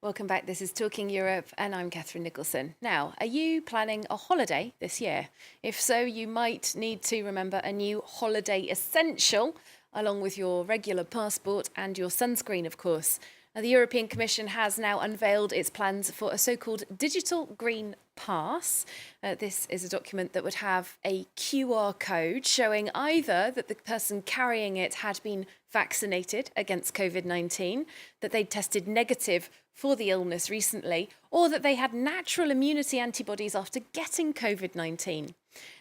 Welcome back. This is Talking Europe and I'm Catherine Nicholson. Now, are you planning a holiday this year? If so, you might need to remember a new holiday essential along with your regular passport and your sunscreen, of course. Now, the European Commission has now unveiled its plans for a so-called digital green pass. This is a document that would have a QR code showing either that the person carrying it had been vaccinated against COVID-19, that they'd tested negative for the illness recently, or that they had natural immunity antibodies after getting COVID-19.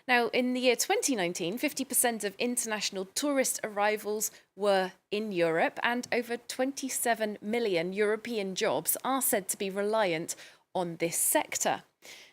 Now, in the year 2019, 50% of international tourist arrivals were in Europe, and over 27 million European jobs are said to be reliant on this sector.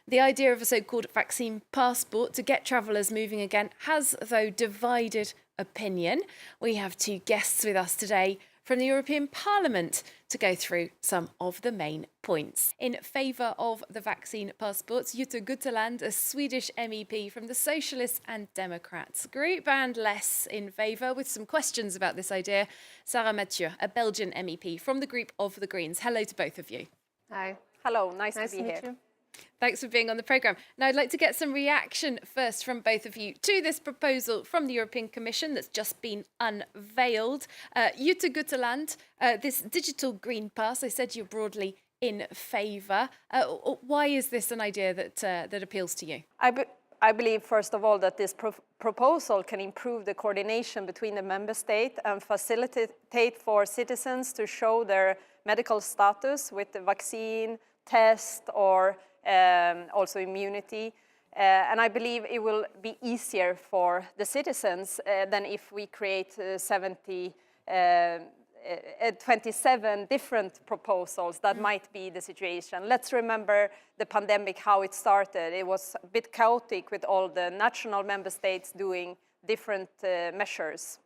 The idea of a so-called vaccine passport to get travellers moving again has, though, divided opinion. We have two guests with us today from the European Parliament to go through some of the main points. In favour of the vaccine passports, GUTELAND, a Swedish MEP from the Socialists and Democrats group, and less in favour, with some questions about this idea, SARA, MATTHIEU, a Belgian MEP from the group of the Greens. Hello to both of you. Hi. Hello, nice to be here. You. Thanks for being on the programme. Now, I'd like to get some reaction first from both of you to this proposal from the European Commission that's just been unveiled. GUTELAND, this digital green pass, I said you're broadly in favour. Why is this an idea that appeals to you? I believe, first of all, that this proposal can improve the coordination between the member states and facilitate for citizens to show their medical status with the vaccine, test, or also immunity. And I believe it will be easier for the citizens than if we create 27 different proposals. That might be the situation. Let's remember the pandemic, how it started. It was a bit chaotic with all the national member states doing different measures.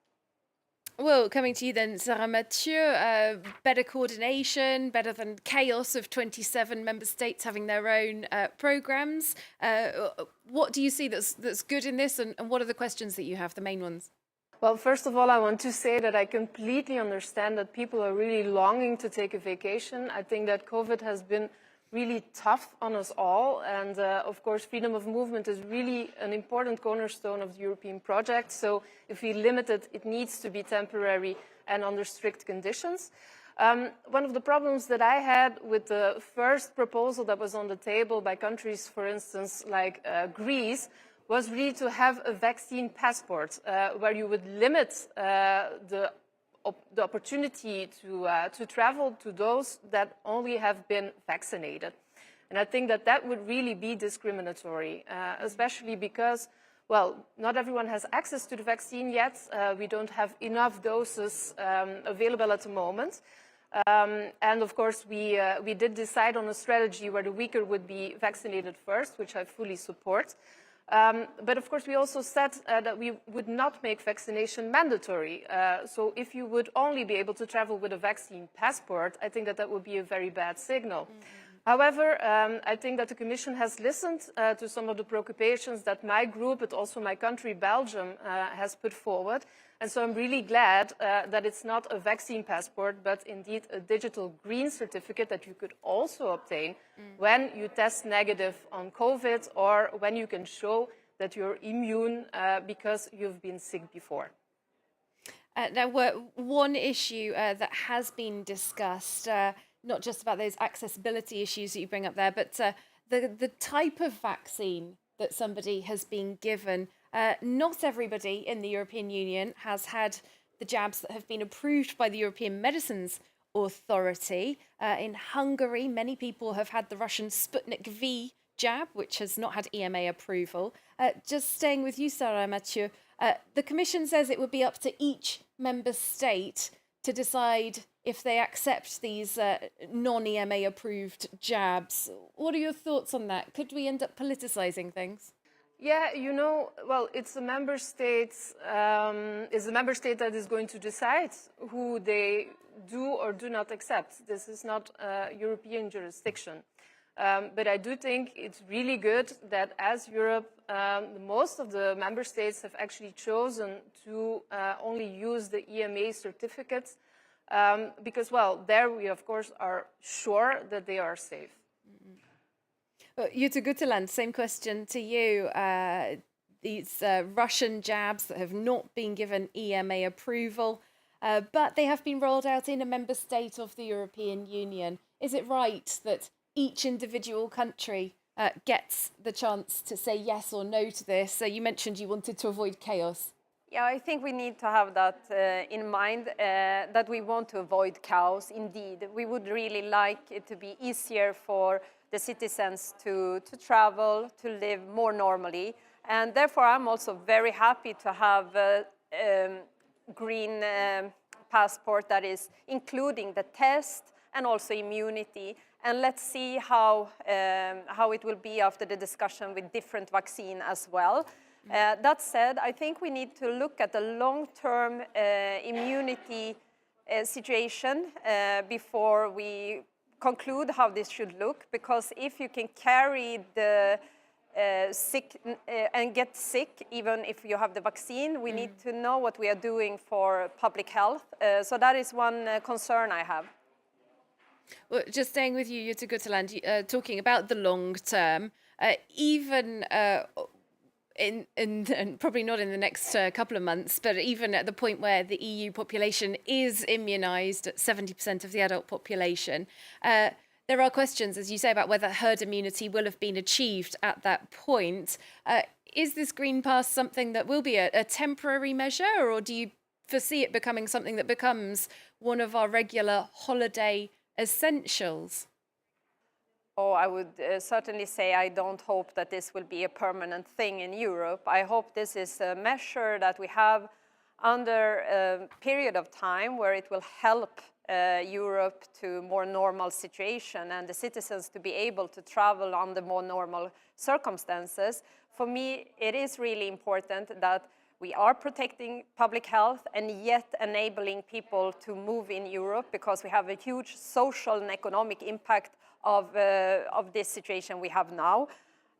Well, coming to you then, SARA, MATTHIEU, better coordination, better than chaos of 27 member states having their own programmes. What do you see that's good in this, and what are the questions that you have, the main ones? Well, first of all, I want to say that I completely understand that people are really longing to take a vacation. I think that COVID has been really tough on us all, and of course freedom of movement is really an important cornerstone of the European project, so if we limit it, it needs to be temporary and under strict conditions. One of the problems that I had with the first proposal that was on the table by countries, for instance, like Greece, was really to have a vaccine passport where you would limit the opportunity to travel to those that only have been vaccinated. And I think that that would really be discriminatory, especially because, well, not everyone has access to the vaccine yet. We don't have enough doses available at the moment. And of course, we did decide on a strategy where the weaker would be vaccinated first, which I fully support. But of course, we also said that we would not make vaccination mandatory. So if you would only be able to travel with a vaccine passport, I think that that would be a very bad signal. However, I think that the Commission has listened to some of the preoccupations that my group, but also my country, Belgium, has put forward. And so I'm really glad that it's not a vaccine passport, but indeed a digital green certificate that you could also obtain when you test negative on COVID or when you can show that you're immune because you've been sick before. Now, one issue that has been discussed, not just about those accessibility issues that you bring up there, but the type of vaccine that somebody has been given. Not everybody in the European Union has had the jabs that have been approved by the European Medicines Authority. In Hungary, many people have had the Russian Sputnik V jab, which has not had EMA approval. Just staying with you, SARA, MATTHIEU, the Commission says it would be up to each member state to decide if they accept these non-EMA approved jabs. What are your thoughts on that? Could we end up politicising things? Yeah, you know, well, it's the member states. It's the member state that is going to decide who they do or do not accept. This is not a European jurisdiction. But I do think it's really good that as Europe, most of the member states have actually chosen to only use the EMA certificates because, well, there we, of course, are sure that they are safe. Jutta Guteland, same question to you. These Russian jabs that have not been given EMA approval, but they have been rolled out in a member state of the European Union. Is it right that each individual country gets the chance to say yes or no to this? So you mentioned you wanted to avoid chaos. Yeah, I think we need to have that in mind, that we want to avoid chaos, indeed. We would really like it to be easier for the citizens to travel, to live more normally. And therefore, I'm also very happy to have a green passport that is including the test and also immunity. And let's see how it will be after the discussion with different vaccine as well. That said, I think we need to look at the long-term immunity situation before we conclude how this should look, because if you can carry the sick and get sick even if you have the vaccine, we need to know what we are doing for public health. So that is one concern I have. Well, just staying with you, Jutta Guteland, talking about the long term, even and probably not in the next couple of months, but even at the point where the EU population is immunised at 70% of the adult population, there are questions, as you say, about whether herd immunity will have been achieved at that point. Is this Green Pass something that will be a temporary measure, or do you foresee it becoming something that becomes one of our regular holiday essentials? Oh, I would certainly say I don't hope that this will be a permanent thing in Europe. I hope this is a measure that we have under a period of time where it will help Europe to more normal situation and the citizens to be able to travel under more normal circumstances. For me, it is really important that we are protecting public health and yet enabling people to move in Europe, because we have a huge social and economic impact of this situation we have now.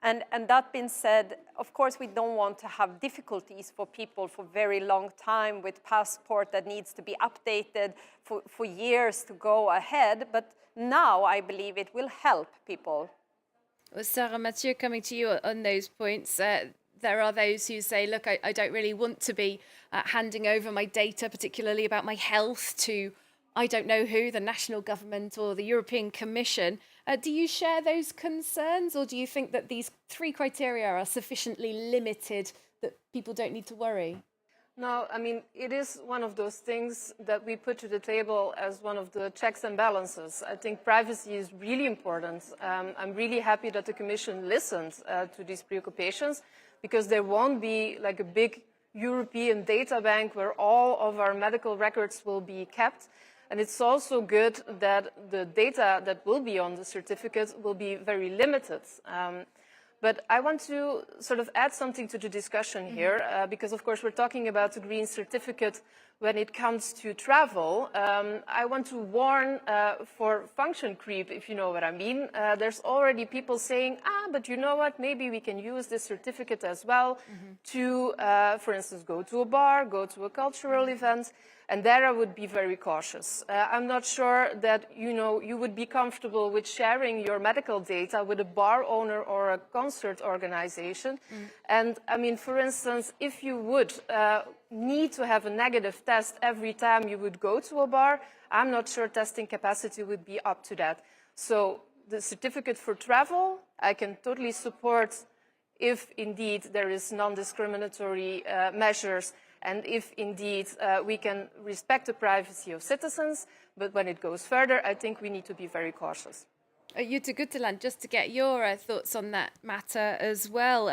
And that being said, of course, we don't want to have difficulties for people for very long time with passport that needs to be updated for years to go ahead. But now I believe it will help people. Well, SARA, MATTHIEU, coming to you on those points. There are those who say, look, I don't really want to be handing over my data, particularly about my health, to I don't know who, the national government or the European Commission. Do you share those concerns, or do you think that these three criteria are sufficiently limited that people don't need to worry? No, I mean, it is one of those things that we put to the table as one of the checks and balances. I think privacy is really important. I'm really happy that the Commission listened to these preoccupations, because there won't be like a big European data bank where all of our medical records will be kept. And it's also good that the data that will be on the certificate will be very limited. But I want to sort of add something to the discussion here, because of course we're talking about the green certificate when it comes to travel. I want to warn for function creep, if you know what I mean. There's already people saying, but you know what, maybe we can use this certificate as well to, for instance, go to a bar, go to a cultural event. And there I would be very cautious. I'm not sure that you would be comfortable with sharing your medical data with a bar owner or a concert organization. And I mean, for instance, if you would need to have a negative test every time you would go to a bar, I'm not sure testing capacity would be up to that. So the certificate for travel, I can totally support if indeed there is non-discriminatory measures, and if indeed we can respect the privacy of citizens. But when it goes further, I think we need to be very cautious. Jutta Guteland, just to get your thoughts on that matter as well.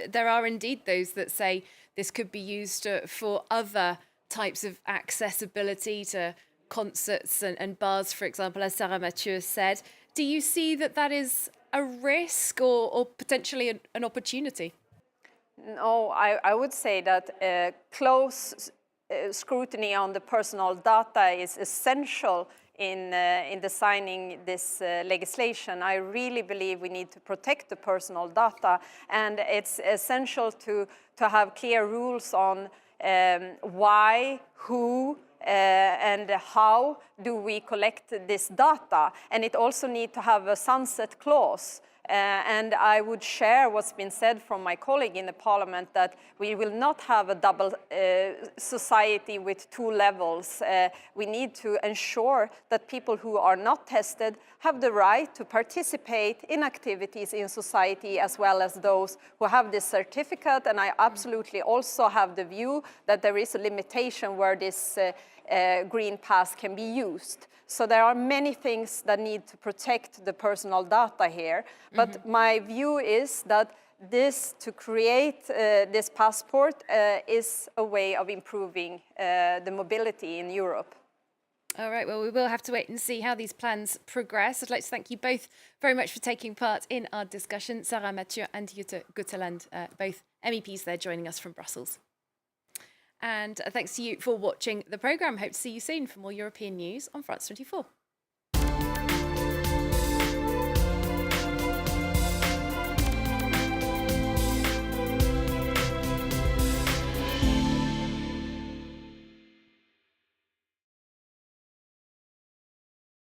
There are indeed those that say this could be used for other types of accessibility to concerts and bars, for example, as SARA MATTHIEU said. Do you see that that is a risk or potentially an opportunity? No, I would say that close scrutiny on the personal data is essential in designing this legislation. I really believe we need to protect the personal data, and it's essential to have clear rules on why, who, and how do we collect this data. And it also needs to have a sunset clause. And I would share what's been said from my colleague in the parliament that we will not have a double society with two levels. We need to ensure that people who are not tested have the right to participate in activities in society as well as those who have this certificate. And I absolutely also have the view that there is a limitation where this green pass can be used. So there are many things that need to protect the personal data here. But my view is that to create this passport is a way of improving the mobility in Europe. All right, well, we will have to wait and see how these plans progress. I'd like to thank you both very much for taking part in our discussion. SARA, MATTHIEU and JYTTE GUTELAND, both MEPs there joining us from Brussels. And thanks to you for watching the programme. Hope to see you soon for more European news on France 24.